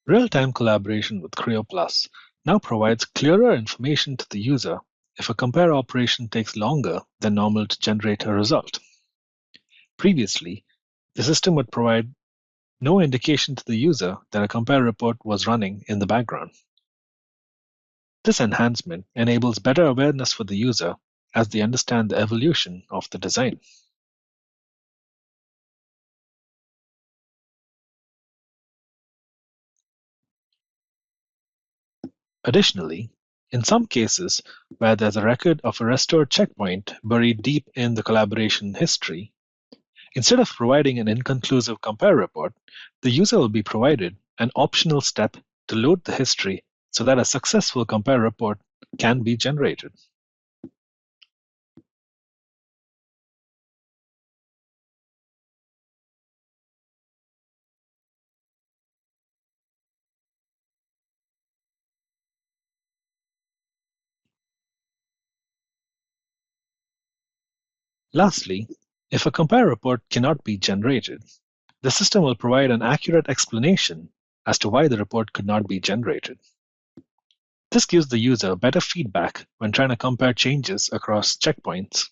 Real-time collaboration with Creo Plus now provides clearer information to the user if a compare operation takes longer than normal to generate a result. Previously, the system would provide no indication to the user that a compare report was running in the background. This enhancement enables better awareness for the user as they understand the evolution of the design. Additionally, in some cases where there's a record of a restored checkpoint buried deep in the collaboration history, instead of providing an inconclusive compare report, the user will be provided an optional step to load the history so that a successful compare report can be generated. Lastly, if a compare report cannot be generated, the system will provide an accurate explanation as to why the report could not be generated. This gives the user better feedback when trying to compare changes across checkpoints.